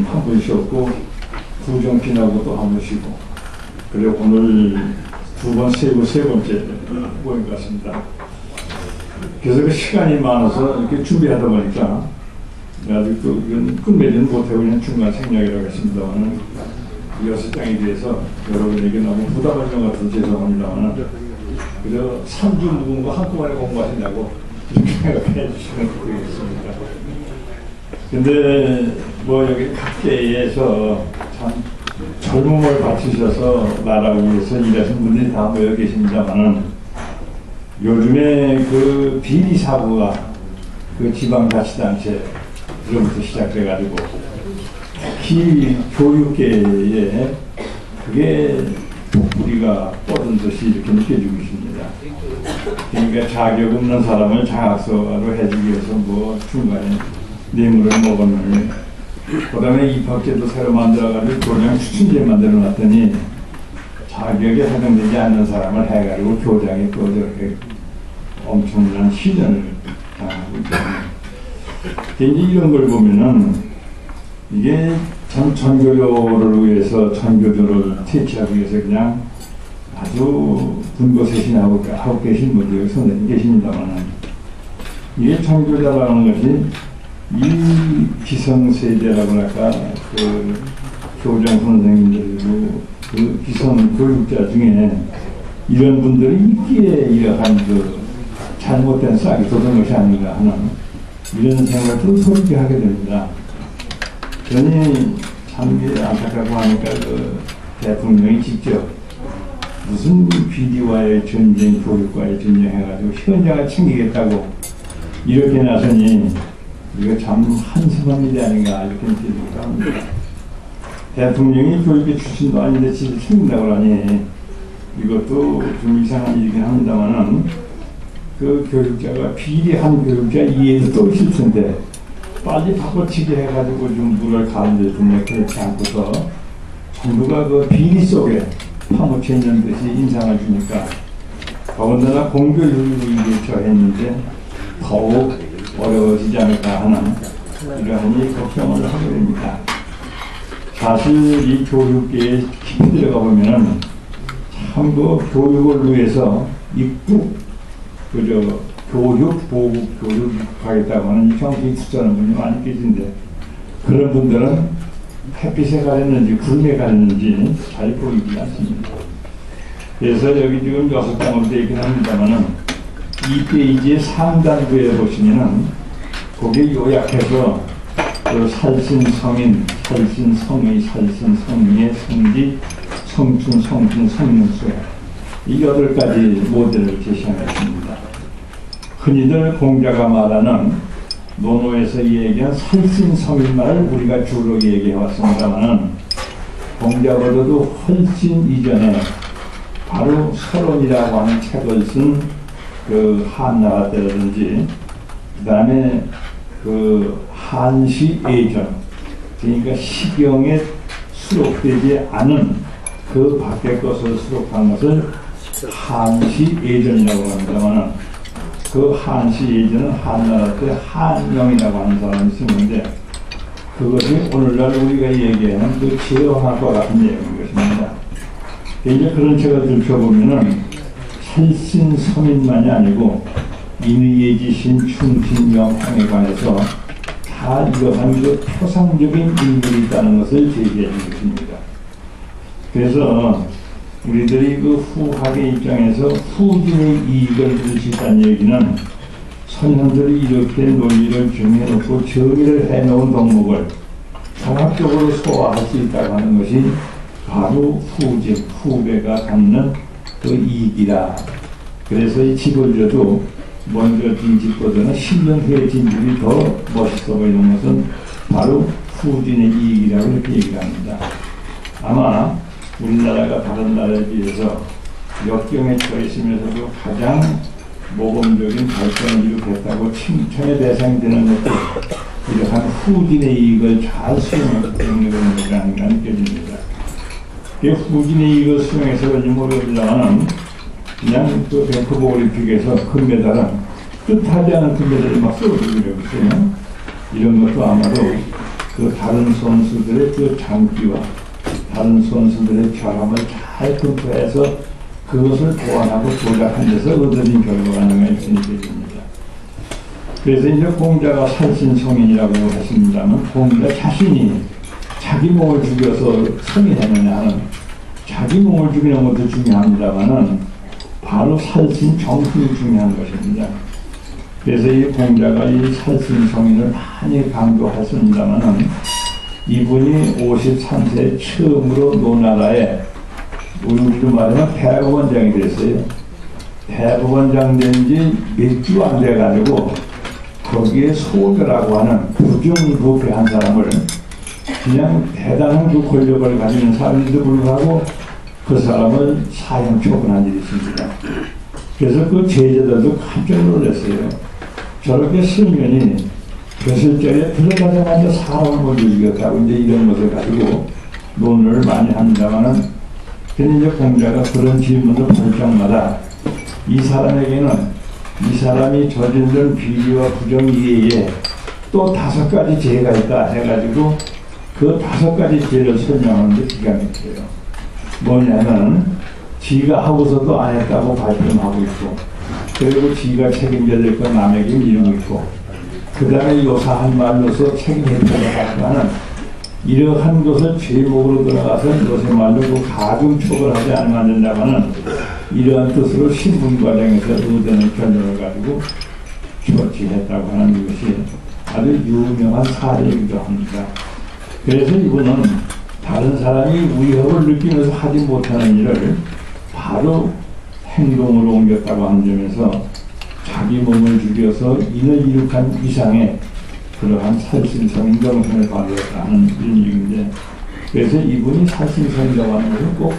한 번 쉬었고 구정빈하고 또 한 번 쉬고 그리고 오늘 두 번 세고 세 번째 모임 것 같습니다. 그래서 그 시간이 많아서 이렇게 준비하다 보니까 아직 또 이건 끝맺지는 못하고 그냥 중간 생략이라고 했습니다만 여섯 장에 대해서 여러분에게 너무 부담을 좀 같은 죄송합니다만 그저 3주 묵은 거 한꺼번에 공부하시냐고 이렇게 생각해 주시면 되겠습니다. 근데 뭐 여기 각계에서 참 젊음을 바치셔서 나라를 위해서 일하신 분들이 다 모여 계십니다만은 요즘에 그 비리 사고가 그 지방자치단체로부터 시작돼가지고 특히 교육계에 그게 우리가 뻗은 듯이 이렇게 느껴지고 있습니다. 그러니까 자격 없는 사람을 장학사로 해주기 위해서 뭐 중간에 뇌물을 먹었느니 그 다음에 입학제도 새로 만들어가지고 교장 추천제 만들어놨더니 자격에 해당되지 않는 사람을 해가지고 교장이 또 저렇게 엄청난 시련을 당하고 있거든요. 이런 걸 보면은 이게 참 전교조를 위해서 전교조를 퇴치하기 위해서 그냥 아주 분고쇄신하고 계신 분들이 선생님 계십니다만 이게 전교조라는 것이 이 기성세대라고 할까 그 교장 선생님들이고 그 기성 교육자 중에 이런 분들이 있기에 이러한 그 잘못된 싹이 돋은 것이 아닌가 하는 이런 생각도 소리게 하게 됩니다. 저는 참 안타깝고 하니까 그 대통령이 직접 무슨 비리와의 전쟁, 교육과의 전쟁 해가지고 현장을 챙기겠다고 이렇게 나서니 이거 참 한심한 일이 아닌가 이렇게 느끼기도 합니다. 대통령이 교육계 출신도 아닌데 지를 챙긴다고 하니 이것도 좀 이상한 일이긴 합니다만은 그 교육자가 비리한 교육자 이해도 또 있을 텐데 빨리 바꿔치기 해가지고 좀 물을 가는데 그렇지 않고서 정부가 그 비리 속에 파묻혀 있는 듯이 인상을 주니까 더군다나 공교육을 처했는데 더욱 어려워지지 않을까 하는 이러한 걱정을 하게 됩니다. 사실 이 교육계에 깊이 들어가 보면은 참 그 교육을 위해서 입국 그저 교육, 보국, 교육 하겠다고 하는 정신이 투자하는 분이 많이 계신데 그런 분들은 햇빛에 가렸는지 구름에 가렸는지 잘 보이지 않습니다. 그래서 여기 지금 6장으로 되어 있긴 합니다만은 이 페이지의 상단부에 보시면은 거기에 요약해서 그 살신성인, 살신성의, 살신성리의 성지, 성춘, 성신, 성윤수 이 8가지 모델을 제시하였습니다. 흔히들 공자가 말하는 논어에서 얘기한 살신성인말을 우리가 주로 얘기해왔습니다만 공자보다도 훨씬 이전에 바로 서론이라고 하는 책을 쓴 그 한나라 때라든지 그 다음에 그 한시 예전 그러니까 시경에 수록되지 않은 그 밖의 것을 수록한 것을 한시 예전이라고 합니다만 그 한시 예전은 한나라 때 한영이라고 하는 사람이 쓰는데 그것이 오늘날 우리가 얘기하는 그 제어학과 같은 내용인 것입니다. 이제 그런 책을 들춰보면은 살신성인만이 아니고 인의예지신 충신 영향에 관해서 다 이러한 그 표상적인 인물이 있다는 것을 제기해 준 것입니다. 그래서 우리들이 그 후학의 입장에서 후진의 이익을 누릴 수 있다는 얘기는 선현들이 이렇게 논리를 정해놓고 정의를 해놓은 덕목을 종합적으로 소화할 수 있다고 하는 것이 바로 후진, 후배가 갖는 그 이익이다. 그래서 이 집을 져도 먼저 진 집보다는 10년 후에 진 집이 더 멋있어 보이는 것은 바로 후진의 이익이라고 이렇게 얘기를 합니다. 아마 우리나라가 다른 나라에 비해서 역경에 처해 있으면서도 가장 모범적인 발전을 이룩했다고 칭찬의 대상이 되는 것도 이러한 후진의 이익을 잘 수행하기 때문에 그런 것이 아닌가 느껴집니다. 후진의 이익을 수행해서 그런지 모르겠지만 그냥 그 밴쿠버 올림픽에서 금메달은 뜻하지 않은 금메달을 막 쏘아주려고 있어요. 이런 것도 아마도 그 다른 선수들의 그 장기와 다른 선수들의 결함을 잘 검토해서 그것을 보완하고 조작한 데서 얻어진 결과가 있으니 됩니다. 그래서 이제 공자가 살신성인이라고 했습니다만, 공자 자신이 자기 몸을 죽여서 성인했느냐 하는, 자기 몸을 죽이는 것도 중요합니다만은 바로 살신 정신이 중요한 것입니다. 그래서 이 공자가 이 살신성인을 많이 강조했습니다만은, 이분이 53세 처음으로 노나라에, 우리로 말하면 대법원장이 됐어요. 대법원장 된 지 몇 주 안 돼가지고 거기에 소교라고 하는 부정부패한 사람을, 그냥 대단한 그 권력을 가지는 사람인데도 불구하고 그 사람을 사형 처분한 일이 있습니다. 그래서 그 제자들도 깜짝 놀랐어요. 저렇게 승면이 벼슬자리에 들어가자마자 사람을 죽였다고 이제 이런 것을 가지고 논의를 많이 합니다만은, 근데 이제 공자가 그런 질문을 볼 적마다 이 사람에게는 이 사람이 저지른 비리와 부정 이외에 또 5가지 죄가 있다 해가지고 그 5가지 죄를 설명하는데 기가 막혀요. 뭐냐면, 지가 하고서도 안 했다고 발표하고 있고, 그리고 지가 책임져야 될 건 남에게 미루고 있고, 그 다음에 요사한 말로서 책임져야 하는 이러한 것을 제목으로 들어가서 요새 말로 그 가중 처벌하지 않으면 안 된다고는 이러한 뜻으로 신분과정에서 의되는 결론을 가지고 조치했다고 하는 것이 아주 유명한 사례이기도 합니다. 그래서 이분은 다른 사람이 위협을 느끼면서 하지 못하는 일을 바로 행동으로 옮겼다고 하는 점에서 자기 몸을 죽여서 인을 이룩한 이상의 그러한 살신성인 정신을 발휘했다는 이런 얘기인데, 그래서 이분이 살신성이라고 하는 것은 꼭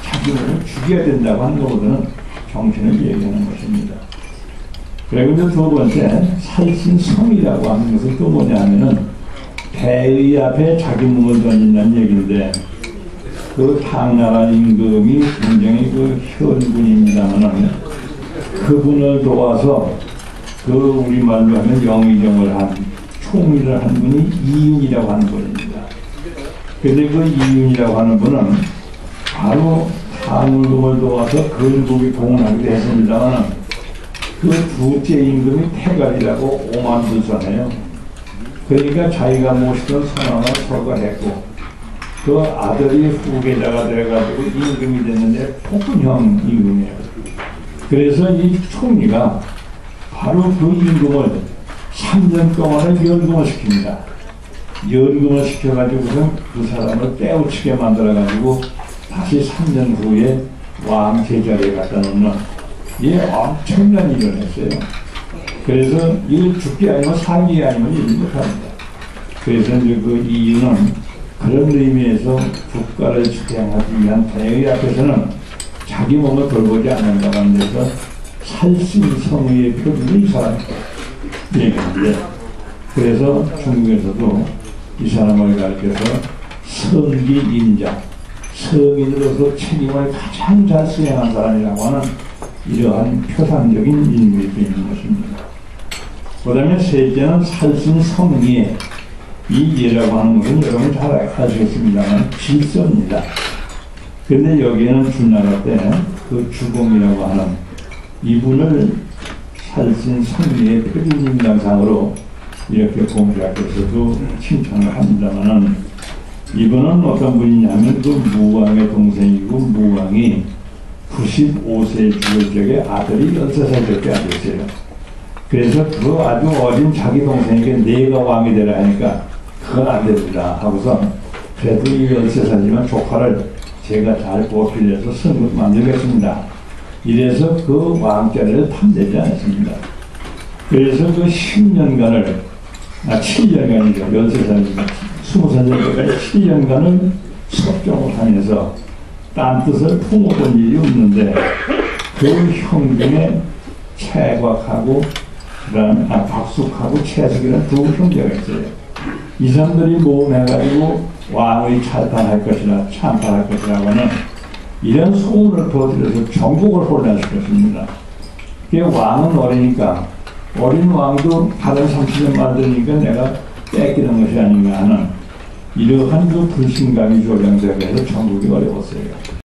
자기 몸을 죽여야 된다고 하는 것보다는 정신을 얘기하는 것입니다. 그리고 이제 두 번째, 살신성이라고 하는 것은 또 뭐냐 하면은 대의 앞에 자기 몸을 던진다는 얘기인데, 그 당나라 임금이 굉장히 그 현군입니다만은 그분을 도와서 그 우리말로 하면 영의정을 한 총리를 한 분이 이윤이라고 하는 분입니다. 그런데 그 이윤이라고 하는 분은 바로 한울금을 도와서 건국이 공헌하기도 했습니다만, 그 둘째 임금이 태갈이라고 오만불선해요. 그러니까 자기가 모시던 선왕을 서거했고, 그 아들이 후계자가 돼가지고 임금이 됐는데 폭군형 임금이에요. 그래서 이 총리가 바로 그 임금을 3년 동안에 연금을 시킵니다. 연금을 시켜가지고서 그 사람을 깨우치게 만들어가지고 다시 3년 후에 왕 제자리에 갖다 놓는 이 엄청난 일을 했어요. 그래서 이걸 죽게 아니면 살게 아니면 일 못합니다. 그래서 이제 그 이유는 그런 의미에서 국가를 수행하기 위한 대의 앞에서는 자기 몸을 돌보지 않는다고 하는 데서 살신성의의 표준을 이 사람 얘기하는데, 그래서 중국에서도 이 사람을 가르쳐서 성기인자, 성인으로서 책임을 가장 잘 수행한 사람이라고 하는 이러한 표상적인 인물이 되는 것입니다. 그 다음에 셋째는 살신성의의 이 예라고 하는 것은 여러분 잘 아시겠습니다만 질서입니다. 그런데 여기에는 주나라 때 그 주공이라고 하는 이분을 살신성의의 표준인간상으로 이렇게 공자께서도 칭찬을 합니다만은, 이분은 어떤 분이냐면 그 무왕의 동생이고, 무왕이 95세 죽을 적에 아들이 13살밖에 안 됐어요. 그래서 그 아주 어린 자기 동생에게 내가 왕이 되라 하니까 그건 안 됩니다 하고서, 그래도 이 13살이면 조카를 제가 잘 보필해서 선국 만들겠습니다. 이래서 그 왕자리를 탐내지 않았습니다. 그래서 그 10년간을, 7년간이죠. 13살이니까 20살 때까지 7년간을 석종을 하면서 딴 뜻을 품어본 일이 없는데, 그 형중에 채곽하고 그다음에 박숙하고 채숙이라는 두 형제가 있어요. 이 사람들이 모험해가지고 왕의 찬탄할 것이라 참탈할 것이라고 하는 이런 소문을 퍼뜨려서 전국을 혼란시켰습니다. 왕은 어리니까, 어린 왕도 다른 30년 만드니까 내가 뺏기는 것이 아닌가 하는 이러한 그 불신감이 조장되면서 전국이 어려웠어요.